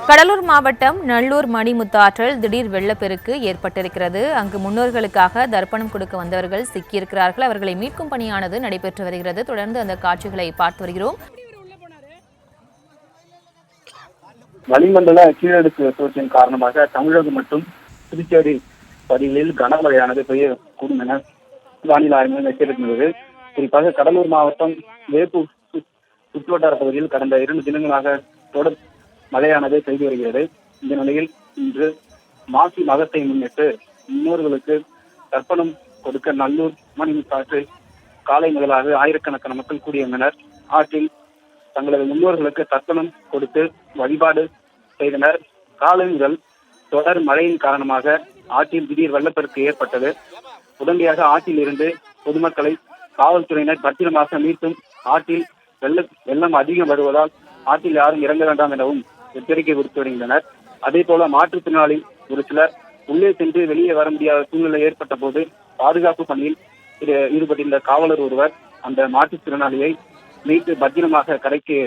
கடலூர் மாவட்டம் நல்லூர் மணிமுத்தாற்றில் திடீர் வெள்ளப்பெருக்கு ஏற்பட்டிருக்கிறது. அங்கு முன்னோர்களுக்காக தர்ப்பணம் கொடுக்க வந்தவர்கள் சிக்கியிருக்கிறார்கள். அவர்களை மீட்கும் பணியானது நடைபெற்று வருகிறது. தொடர்ந்து அந்த காட்சிகளை பார்த்து வருகிறோம். வளிமண்டல கீழடுக்கு சுழற்சியின் காரணமாக தமிழகம் மற்றும் புதுச்சேரி பகுதிகளில் கனமழையானது பெய்யக்கூடும் என வானிலை ஆய்வு மையம் எச்சரித்துள்ளது. குறிப்பாக கடலூர் மாவட்டம் வேப்பூர் சுற்றுவட்டார பகுதியில் கடந்த 2 தினங்களாக தொடர் மழையானது பெய்து வருகிறது. இந்த நிலையில் இன்று மாசி மகத்தை முன்னிட்டு முன்னோர்களுக்கு தர்ப்பணம் கொடுக்க நல்லூர் மணிமுத்தாற்று காலை முதலாக ஆயிரக்கணக்கான மக்கள் கூடியிருந்தனர். ஆற்றில் தங்களது முன்னோர்களுக்கு தர்ப்பணம் கொடுத்து வழிபாடு செய்தனர். காலை முதல் தொடர் மழையின் காரணமாக ஆற்றில் திடீர் வெள்ளப்பெருக்கு ஏற்பட்டது. உடனடியாக ஆற்றில் இருந்து பொதுமக்களை காவல்துறையினர் பத்திரமாக மீட்டும் ஆற்றில் வெள்ளம் அதிகம் வருவதால் ஆற்றில் யாரும் இறங்க வேண்டாம் எனவும் எச்சரிக்கை விடுத்து வருகின்றனர். அதே போல மாற்றுத்திறனாளி ஒரு சிலர் உள்ளே சென்று வெளியே வர முடியாத சூழ்நிலை ஏற்பட்ட போது பாதுகாப்பு பணியில் ஈடுபட்டிருந்த காவலர் ஒருவர் அந்த மாற்றுத்திறனாளியை மீட்டு பத்திரமாக கரைக்கு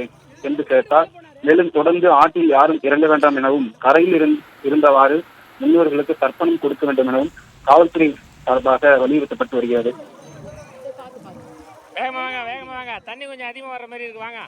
சென்று சேர்த்தார். மேலும் தொடர்ந்து ஆற்றில் யாரும் இறங்க வேண்டாம் எனவும் கரையில் இருந்தவாறு முன்னோர்களுக்கு தர்ப்பணம் கொடுக்க வேண்டும் எனவும் காவல்துறை சார்பாக வலியுறுத்தப்பட்டு வருகிறது. வேகமாக தண்ணி கொஞ்சம் அதிகமாக வர மாதிரி இருக்கு, வாங்க.